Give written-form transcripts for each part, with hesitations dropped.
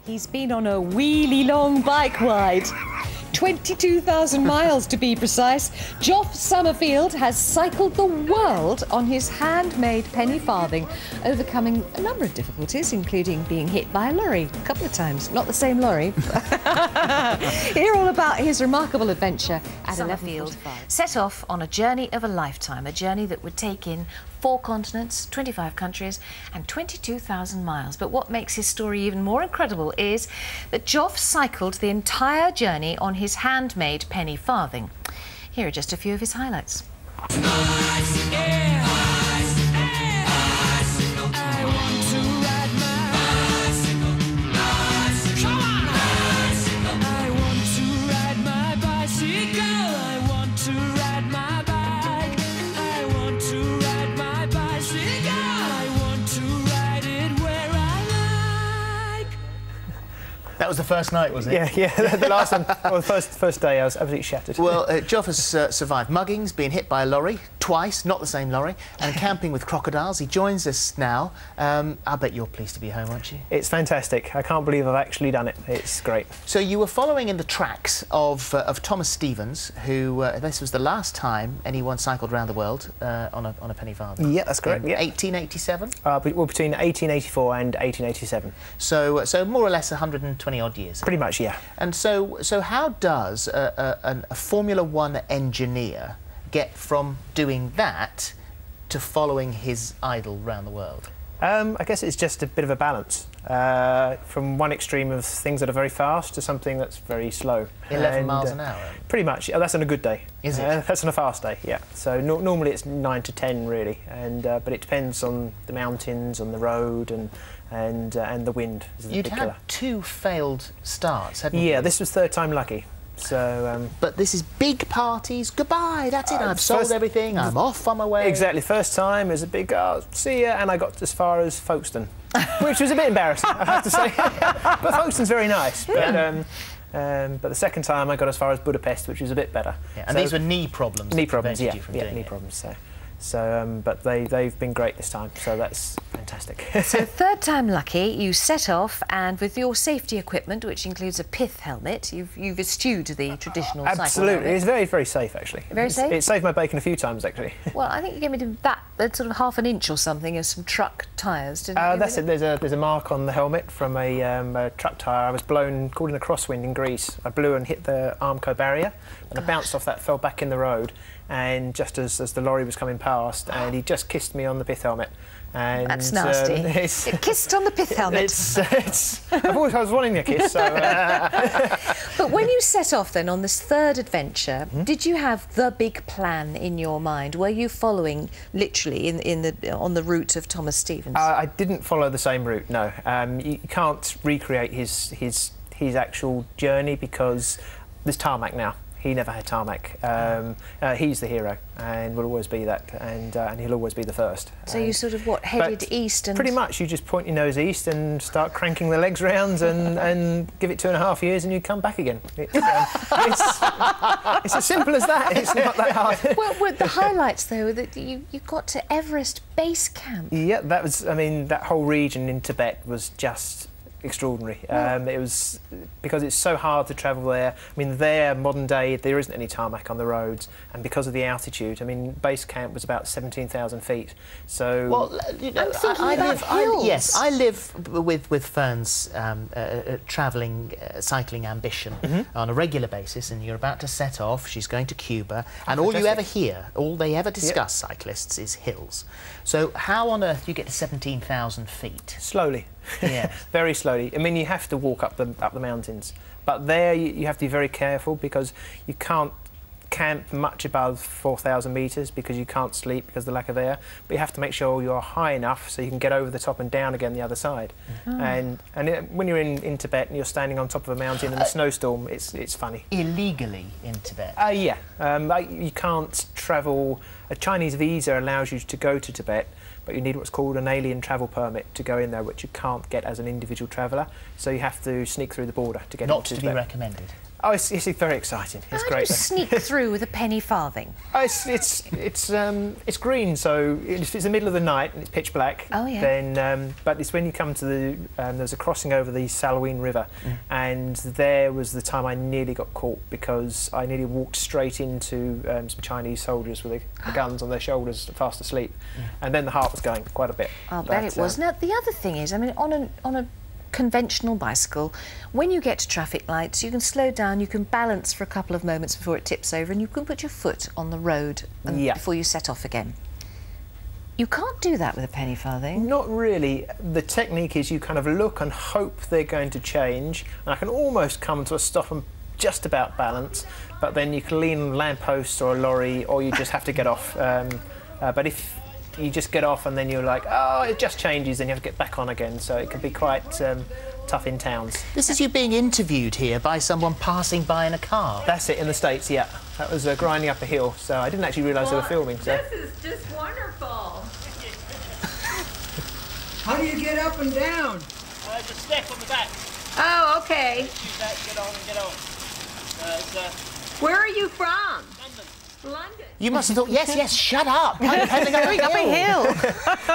He's been on a wheelie long bike ride. 22,000 miles to be precise. Joff Summerfield has cycled the world on his handmade Pennyfarthing, overcoming a number of difficulties, including being hit by a lorry a couple of times. Not the same lorry. Hear all about his remarkable adventure at Summerfield set off on a journey of a lifetime, a journey that would take in 4 continents, 25 countries and 22,000 miles. But what makes his story even more incredible is that Joff cycled the entire journey on his handmade Pennyfarthing. Here are just a few of his highlights. That was the first night, wasn't it? Yeah. The last one, well, the first day, I was absolutely shattered. Well, Joff has survived muggings, being hit by a lorry twice, not the same lorry, and camping with crocodiles. He joins us now. I bet you're pleased to be home, aren't you? It's fantastic. I can't believe I've actually done it. It's great. So you were following in the tracks of Thomas Stevens, who this was the last time anyone cycled around the world on a Pennyfarthing. Yeah, that's correct. Yeah. 1887. Well, between 1884 and 1887. So more or less 120 odd years. Pretty much, yeah. And so how does a Formula One engineer get from doing that to following his idol around the world? I guess it's just a bit of a balance. From one extreme of things that are very fast to something that's very slow. 11 miles an hour? Pretty much. That's on a good day. Is it? That's on a fast day, yeah. So normally it's 9 to 10, really. But it depends on the mountains, on the road, and the wind. You'd had 2 failed starts, hadn't you? Yeah, this was third time lucky. So, but this is big parties. Goodbye. That's it. I've sold everything. I'm off on my way. Exactly. First time is a big see ya, and I got as far as Folkestone, which was a bit embarrassing, I have to say. But Folkestone's very nice. But, but the second time I got as far as Budapest, which was a bit better. Yeah, and these were knee problems. Knee problems. Yeah. Knee problems. So, but they've been great this time, so that's fantastic. So third time lucky, you set off, and with your safety equipment, which includes a pith helmet, you've eschewed the traditional cycle Absolutely, helmet. it's very, very safe actually. Very safe? It saved my bacon a few times actually. Well, I think you gave me that sort of half an inch or something of some truck tyres, didn't you? That's it. There's a mark on the helmet from a truck tyre. I was caught in a crosswind in Greece. I blew and hit the Armco barrier, and I bounced off that, fell back in the road, and just as the lorry was coming past, and he just kissed me on the pith helmet. And, that's nasty. It kissed on the pith helmet. I was wanting a kiss. So, But when you set off then on this third adventure, did you have the big plan in your mind? Were you following literally on the route of Thomas Stevens? I didn't follow the same route. No, you can't recreate his actual journey because there's tarmac now. He never had tarmac. He's the hero and will always be that, and he'll always be the first. So you sort of, headed east and... Pretty much, you just point your nose east and start cranking the legs round and give it 2.5 years and you come back again. It's as simple as that. It's not that hard. Well, the highlights, though, that you got to Everest Base Camp. Yeah, that was, I mean, that whole region in Tibet was just extraordinary. It was because it's so hard to travel there. I mean, modern day, there isn't any tarmac on the roads, and because of the altitude, I mean, base camp was about 17,000 feet. So, well, you know, I live with Fern's travelling, cycling ambition on a regular basis, and you're about to set off. She's going to Cuba, and all you ever hear, all they ever discuss, cyclists, is hills. So, how on earth do you get to 17,000 feet? Slowly. Yeah, very slowly. I mean, you have to walk up the mountains, but there you have to be very careful because you can't camp much above 4,000 metres because you can't sleep because of the lack of air. But you have to make sure you're high enough so you can get over the top and down again the other side. And when you're in Tibet and you're standing on top of a mountain in a snowstorm, it's funny. Illegally in Tibet? Yeah. You can't travel. A Chinese visa allows you to go to Tibet, but you need what's called an alien travel permit to go in there, which you can't get as an individual traveller. So you have to sneak through the border to get into Tibet. Not to be recommended? Oh, it's very exciting. It's How great. do you sneak through with a penny farthing? Oh, it's green, so if it's the middle of the night and it's pitch black, oh, yeah. then but it's when you come to the there's a crossing over the Salween River, and there was the time I nearly got caught because I nearly walked straight into some Chinese soldiers with the guns on their shoulders, fast asleep, and then the heart was going quite a bit. I'll bet it was. Now the other thing is, I mean, on a conventional bicycle, when you get to traffic lights, you can slow down, you can balance for a couple of moments before it tips over, and you can put your foot on the road before you set off again. You can't do that with a penny farthing. Not really. The technique is you kind of look and hope they're going to change, and I can almost come to a stop and just about balance, but then you can lean on a lamppost or a lorry, or you just have to get off. But if you just get off and then you're like, oh, it just changes, then you have to get back on again, so it can be quite tough in towns. This is you being interviewed here by someone passing by in a car? That's it, in the States, yeah. That was grinding up a hill, so I didn't actually realise they were filming. So. This is just wonderful. How do you get up and down? Just step on the back. Oh, okay. Use that to get on and get off. Where are you from? London. London. You must have thought, yes, shut up. I'm pedaling up a hill.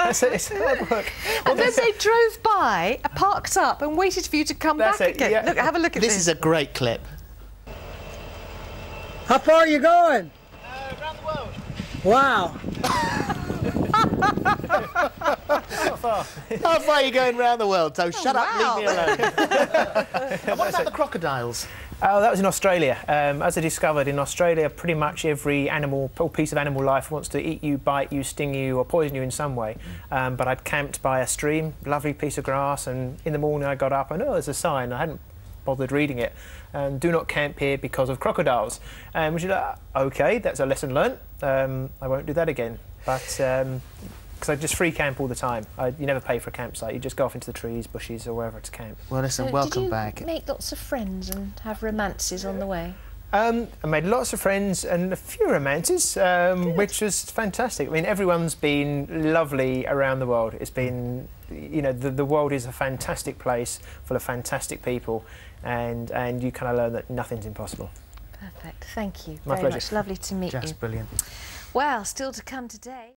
It's hard work. And then they drove by, parked up, and waited for you to come back again. Yeah. Look, have a look at this. This is a great clip. How far are you going? Around the world. Wow. How far are you going round the world? So shut up, wow. leave me alone. And what about the crocodiles? Oh, that was in Australia. As I discovered, in Australia, pretty much every animal or piece of animal life wants to eat you, bite you, sting you, or poison you in some way. But I'd camped by a stream, lovely piece of grass, and in the morning I got up and, oh, there's a sign. I hadn't bothered reading it. Do not camp here because of crocodiles. Which is like, OK, that's a lesson learnt. I won't do that again. But because I just free camp all the time. You never pay for a campsite. You just go off into the trees, bushes, or wherever to camp. Well, listen, So welcome did you back. make lots of friends and have romances on the way? I made lots of friends and a few romances, which was fantastic. I mean, everyone's been lovely around the world. It's been, you know, the world is a fantastic place full of fantastic people, and you kind of learn that nothing's impossible. Perfect. Thank you My very pleasure. much. Lovely to meet you. Just brilliant. Well, still to come today.